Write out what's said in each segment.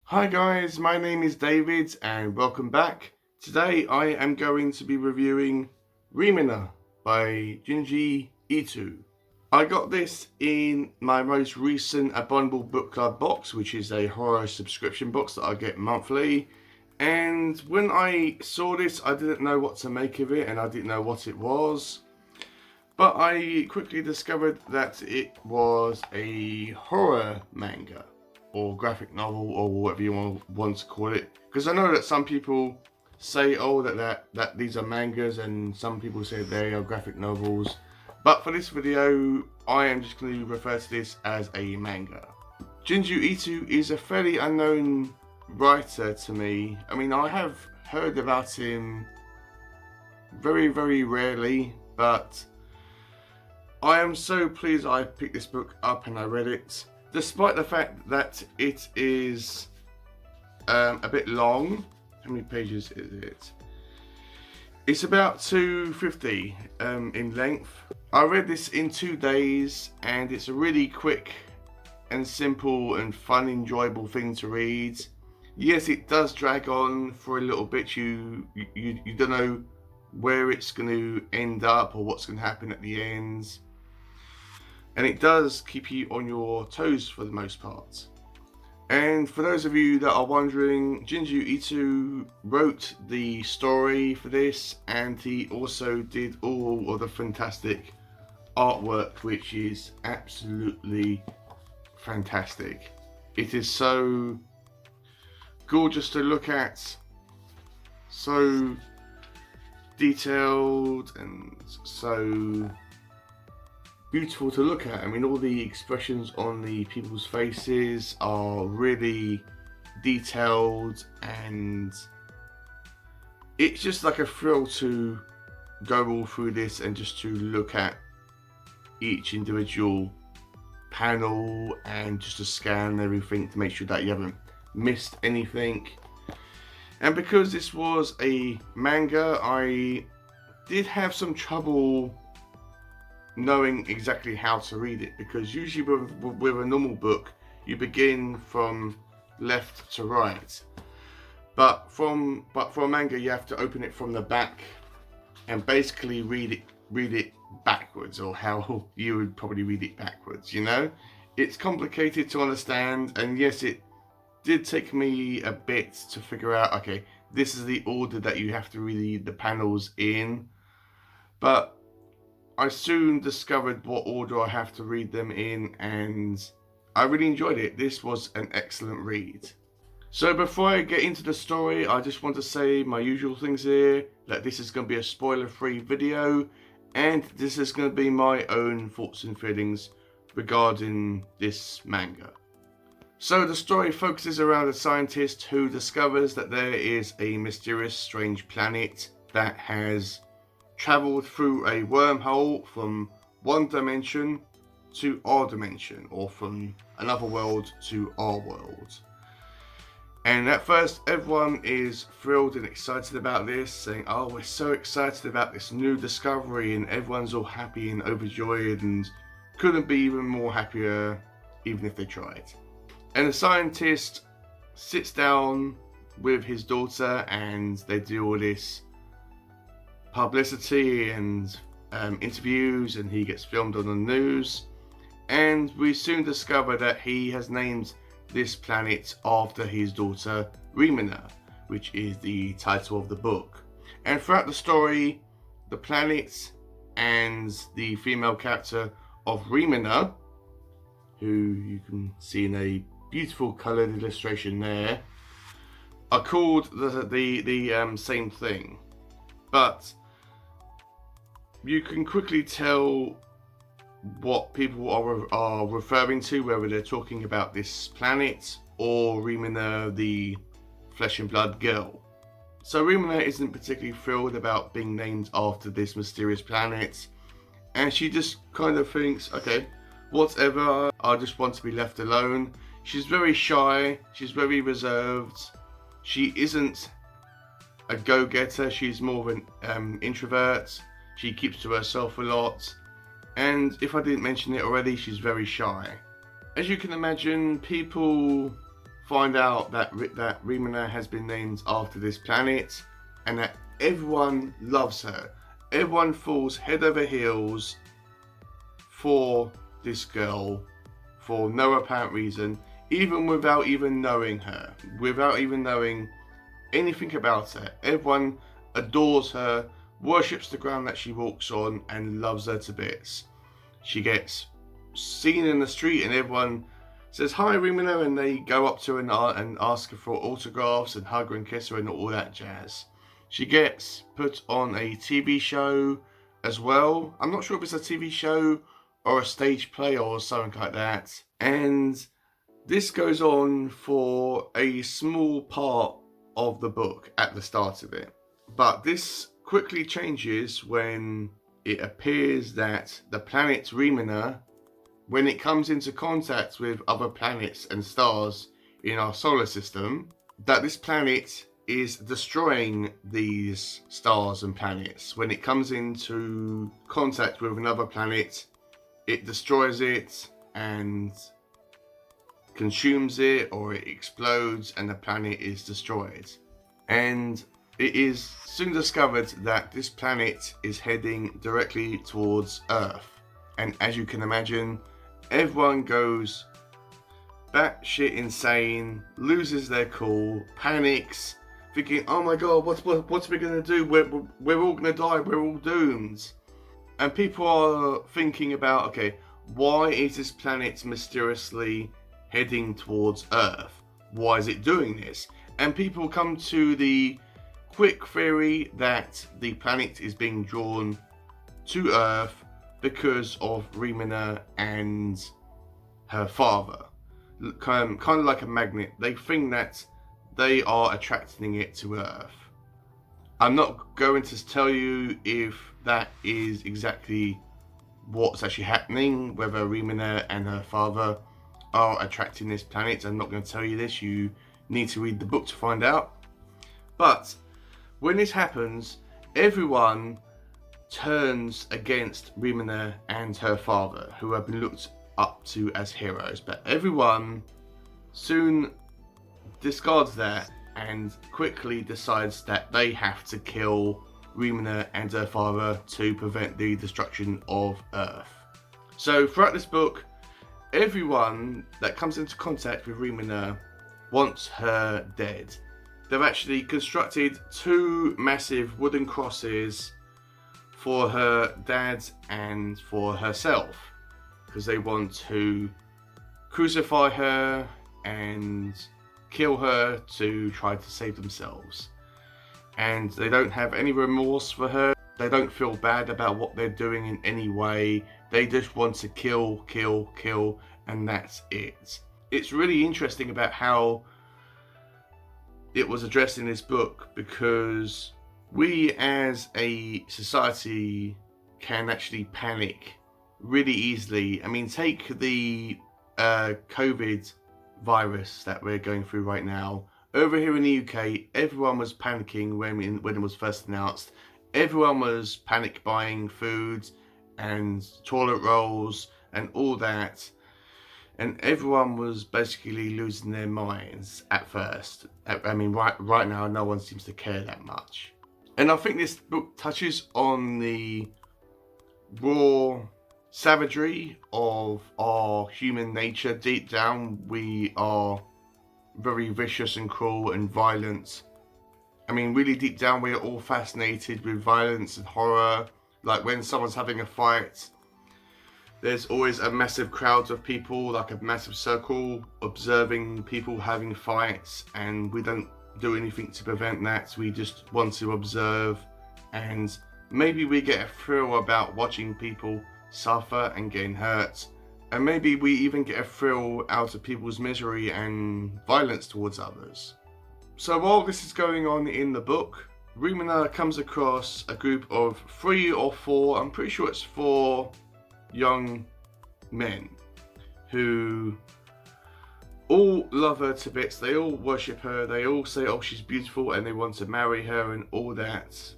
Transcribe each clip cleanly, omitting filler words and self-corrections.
Hi guys, my name is David and welcome back. Today I am going to be reviewing Remina by Junji Ito. I got this in my most recent Abominable Book Club box, which is a horror subscription box that I get monthly. And when I saw this, I didn't know what to make of it and I didn't know what it was. But I quickly discovered that it was a horror manga or graphic novel or whatever you want to call it. Because I know that some people say, oh, that these are mangas, and some people say they are graphic novels. But for this video, I am just going to refer to this as a manga. Junji Ito is a fairly unknown writer to me. I mean, I have heard about him very, very rarely, but I am so pleased I picked this book up and I read it, despite the fact that it is a bit long. How many pages is it? It's about 250 in length. I read this in 2 days and it's a really quick and simple and fun, enjoyable thing to read. Yes, it does drag on for a little bit. You don't know where it's going to end up or what's going to happen at the end. And it does keep you on your toes for the most part. And for those of you that are wondering, Junji Ito wrote the story for this, and he also did all of the fantastic artwork, which is absolutely fantastic. It is so gorgeous to look at, so detailed and so beautiful to look at. I mean, all the expressions on the people's faces are really detailed, and it's just like a thrill to go all through this and just to look at each individual panel and just to scan everything to make sure that you haven't missed anything. And because this was a manga, I did have some trouble knowing exactly how to read it, because usually with a normal book you begin from left to right, but for a manga you have to open it from the back and basically read it backwards, or how you would probably read it backwards. You know, it's complicated to understand, and yes, it did take me a bit to figure out, okay, this is the order that you have to read the panels in, but I soon discovered what order I have to read them in, and I really enjoyed it. This was an excellent read. So before I get into the story, I just want to say my usual things here, that this is going to be a spoiler-free video, and this is going to be my own thoughts and feelings regarding this manga. So the story focuses around a scientist who discovers that there is a mysterious, strange planet that has travelled through a wormhole from one dimension to our dimension, or from another world to our world. And at first everyone is thrilled and excited about this, saying, oh, we're so excited about this new discovery, and everyone's all happy and overjoyed and couldn't be even more happier even if they tried. And the scientist sits down with his daughter and they do all this publicity and interviews, and he gets filmed on the news, and we soon discover that he has named this planet after his daughter Remina, which is the title of the book. And throughout the story, the planet and the female character of Remina, who you can see in a beautiful coloured illustration there, are called the same thing. But you can quickly tell what people are referring to, whether they're talking about this planet or Remina, the flesh and blood girl. So Remina isn't particularly thrilled about being named after this mysterious planet, and she just kind of thinks, okay, whatever, I just want to be left alone. She's very shy, she's very reserved, she isn't a go-getter, she's more of an introvert. She keeps to herself a lot, and if I didn't mention it already, she's very shy. As you can imagine, people find out that Remina has been named after this planet, and that everyone loves her. Everyone falls head over heels for this girl for no apparent reason, even without even knowing her, without even knowing anything about her. Everyone adores her, worships the ground that she walks on, and loves her to bits. She gets seen in the street and everyone says, "Hi, Remina," and they go up to her and ask her for autographs and hug her and kiss her and all that jazz. She gets put on a TV show as well. I'm not sure if it's a TV show or a stage play or something like that. And this goes on for a small part of the book at the start of it. But this quickly changes when it appears that the planet Remina, when it comes into contact with other planets and stars in our solar system, that this planet is destroying these stars and planets. When it comes into contact with another planet, it destroys it and consumes it, or it explodes and the planet is destroyed. And it is soon discovered that this planet is heading directly towards Earth. And as you can imagine, everyone goes batshit insane, loses their cool, panics, thinking, "Oh my god, what's we gonna do? We're all gonna die. We're all doomed." And people are thinking about, okay, why is this planet mysteriously heading towards Earth? Why is it doing this? And people come to the quick theory that the planet is being drawn to Earth because of Remina and her father. Kind of like a magnet. They think that they are attracting it to Earth. I'm not going to tell you if that is exactly what's actually happening, whether Remina and her father are attracting this planet. I'm not going to tell you this. You need to read the book to find out. But when this happens, everyone turns against Remina and her father, who have been looked up to as heroes. But everyone soon discards that and quickly decides that they have to kill Remina and her father to prevent the destruction of Earth. So throughout this book, everyone that comes into contact with Remina wants her dead. They've actually constructed 2 massive wooden crosses for her dad and for herself, because they want to crucify her and kill her to try to save themselves. And they don't have any remorse for her. They don't feel bad about what they're doing in any way. They just want to kill, kill, kill, and that's it. It's really interesting about how it was addressed in this book, because we as a society can actually panic really easily. I mean, take the COVID virus that we're going through right now. Over here in the UK, everyone was panicking when it was first announced. Everyone was panic buying food and toilet rolls and all that. And everyone was basically losing their minds at first. I mean, right now, no one seems to care that much. And I think this book touches on the raw savagery of our human nature. Deep down, we are very vicious and cruel and violent. I mean, really deep down, we are all fascinated with violence and horror. Like when someone's having a fight, there's always a massive crowd of people, like a massive circle, observing people having fights, and we don't do anything to prevent that. We just want to observe, and maybe we get a thrill about watching people suffer and getting hurt, and maybe we even get a thrill out of people's misery and violence towards others. So while this is going on in the book, Remina comes across a group of 3 or 4, I'm pretty sure it's 4 young men who all love her to bits. They all worship her. They all say, "Oh, she's beautiful," and they want to marry her and all that.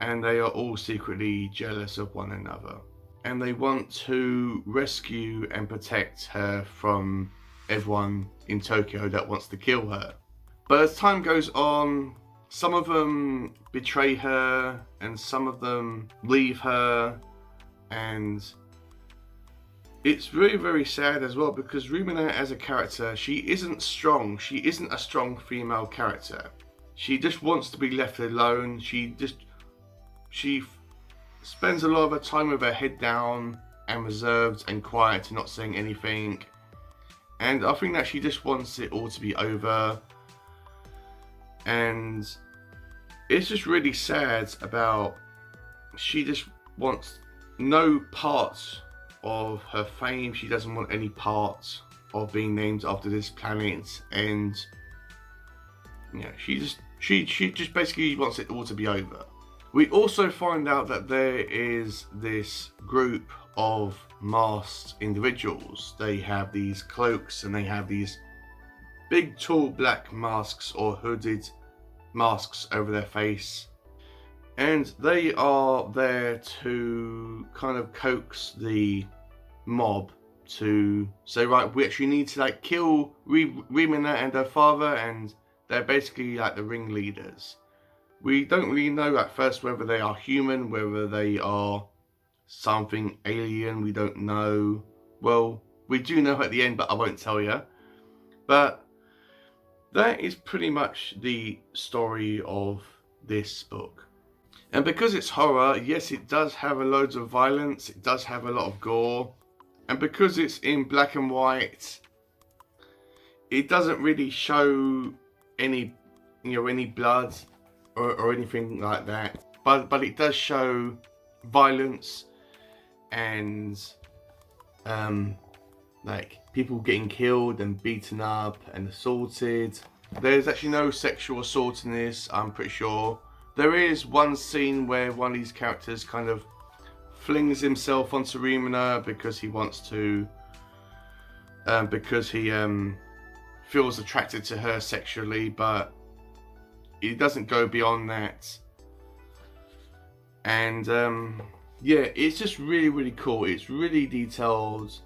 And they are all secretly jealous of one another. And they want to rescue and protect her from everyone in Tokyo that wants to kill her. But as time goes on, some of them betray her and some of them leave her, and it's very, very sad as well, because Remina as a character, she isn't strong. She isn't a strong female character. She just wants to be left alone. She spends a lot of her time with her head down and reserved and quiet and not saying anything. And I think that she just wants it all to be over. And it's just really sad about, she just wants no parts of her fame. She doesn't want any parts of being named after this planet, and she just basically wants it all to be over. We also find out that there is this group of masked individuals. They have these cloaks and they have these big tall black masks or hooded masks over their face, and they are there to kind of coax the mob to say, right, we actually need to kill Remina and her father, and they're basically the ringleaders. We don't really know at first whether they are human, whether they are something alien. We don't know. Well, we do know at the end, but I won't tell you. But that is pretty much the story of this book. And because it's horror, yes, it does have loads of violence. It does have a lot of gore. And because it's in black and white, it doesn't really show any blood or anything like that. But it does show violence and people getting killed and beaten up and assaulted. There's actually no sexual assault in this, I'm pretty sure. There is one scene where one of these characters kind of flings himself onto Remina because he wants to, because he feels attracted to her sexually, but it doesn't go beyond that. And yeah, it's just really, really cool. It's really detailed.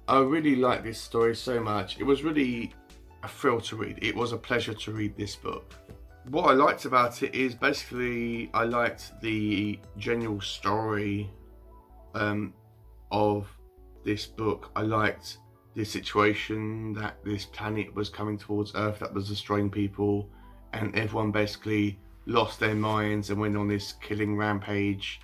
I really like this story so much. It was really a thrill to read. It was a pleasure to read this book. What I liked about it is basically I liked the general story of this book. I liked the situation that this planet was coming towards Earth that was destroying people, and everyone basically lost their minds and went on this killing rampage.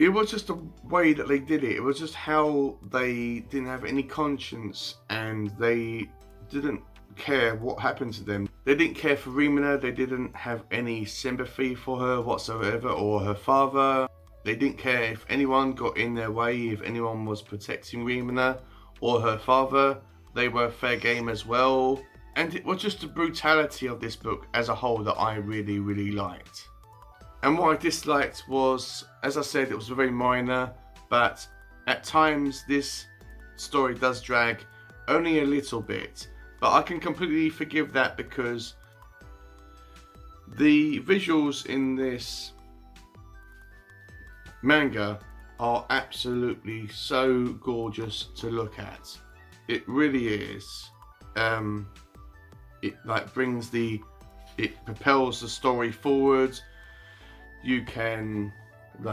It was just the way that they did it. It was just how they didn't have any conscience, and they didn't care what happened to them. They didn't care for Remina. They didn't have any sympathy for her whatsoever, or her father. They didn't care if anyone got in their way, if anyone was protecting Remina or her father. They were fair game as well. And it was just the brutality of this book as a whole that I really, really liked. And what I disliked was, as I said, it was very minor, but at times this story does drag only a little bit. But I can completely forgive that because the visuals in this manga are absolutely so gorgeous to look at. It really is. It it propels the story forward. You can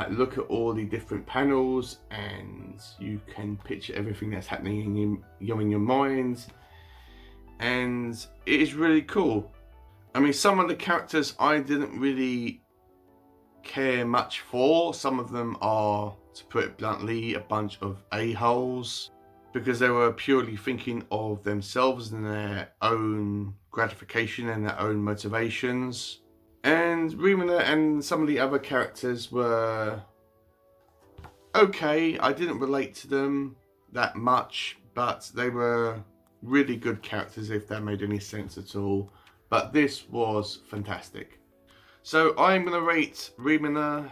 look at all the different panels and you can picture everything that's happening in your mind, and it is really cool. I mean, some of the characters I didn't really care much for. Some of them are, to put it bluntly, a bunch of a-holes because they were purely thinking of themselves and their own gratification and their own motivations. And Remina and some of the other characters were okay. I didn't relate to them that much, but they were really good characters, if that made any sense at all. But this was fantastic. So I'm going to rate Remina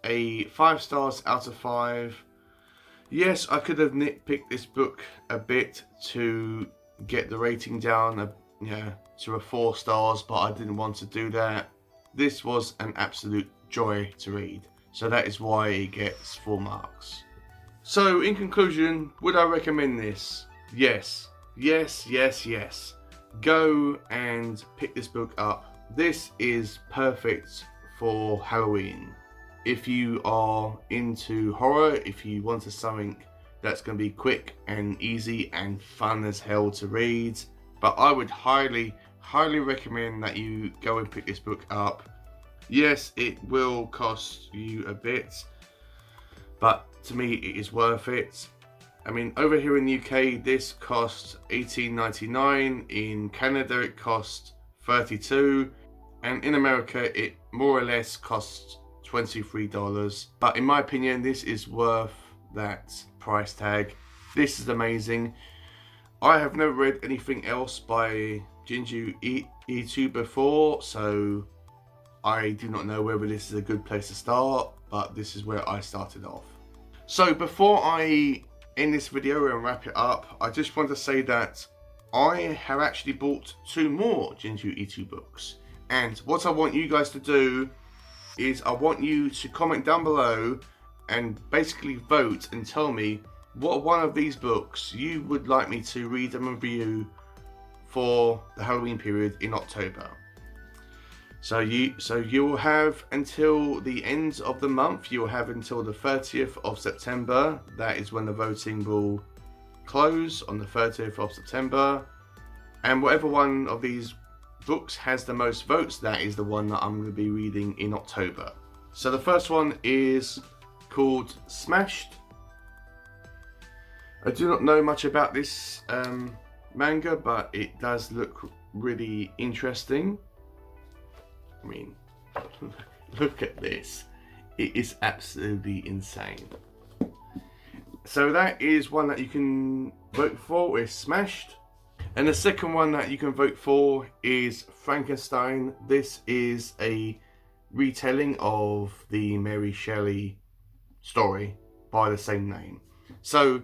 a 5 stars out of 5. Yes, I could have nitpicked this book a bit to get the rating down to a 4 stars, but I didn't want to do that. This was an absolute joy to read, so that is why it gets 4 marks. So in conclusion, would I recommend this? Yes, yes, yes, yes. Go and pick this book up. This is perfect for Halloween. If you are into horror, if you want something that's going to be quick and easy and fun as hell to read, but I would highly recommend that you go and pick this book up. Yes, it will cost you a bit, but to me it is worth it. I mean, over here in the UK this costs $18.99, in Canada it costs $32, and in America it more or less costs $23. But in my opinion, this is worth that price tag. This is amazing. I have never read anything else by Junji Ito before, so I do not know whether this is a good place to start, but this is where I started off. So before I end this video and wrap it up, I just want to say that I have actually bought 2 more Junji Ito books, and what I want you guys to do is I want you to comment down below and basically vote and tell me what one of these books you would like me to read and review for the Halloween period in October. So you will have until the end of the month. You will have until the 30th of September. That is when the voting will close, on the 30th of September. And whatever one of these books has the most votes, that is the one that I'm going to be reading in October. So the first one is called Smashed. I do not know much about this manga, but it does look really interesting. I mean, look at this. It is absolutely insane. So that is one that you can vote for, is Smashed. And the second one that you can vote for is Frankenstein. This is a retelling of the Mary Shelley story by the same name. So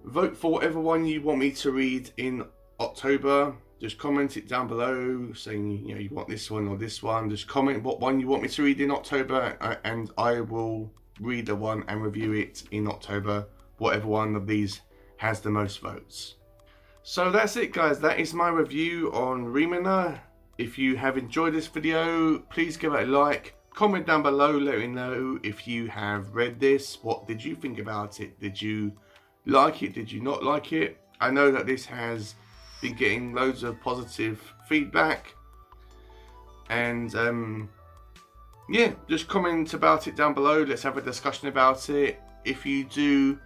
vote for whatever one you want me to read in October. Just comment it down below saying, you know, you want this one or this one. Just comment what one you want me to read in October, and I will read the one and review it in October, whatever one of these has the most votes. So that's it, guys. That is my review on Remina. If you have enjoyed this video, please give it a like. Comment down below, let me know if you have read this. What did you think about it? Did you like it? Did you not like it? I know that this has been getting loads of positive feedback. And yeah, just comment about it down below. Let's have a discussion about it. If you do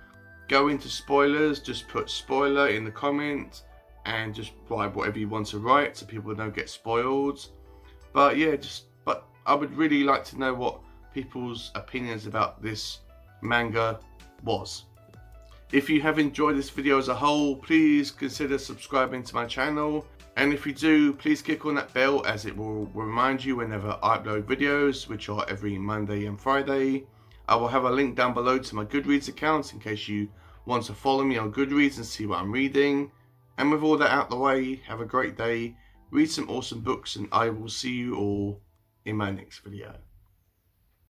go into spoilers, just put spoiler in the comment and just write whatever you want to write so people don't get spoiled. But yeah, but I would really like to know what people's opinions about this manga was. If you have enjoyed this video as a whole, please consider subscribing to my channel. And if you do, please click on that bell, as it will remind you whenever I upload videos, which are every Monday and Friday. I will have a link down below to my Goodreads account in case you want to follow me on Goodreads and see what I'm reading. And with all that out the way, have a great day, read some awesome books, and I will see you all in my next video.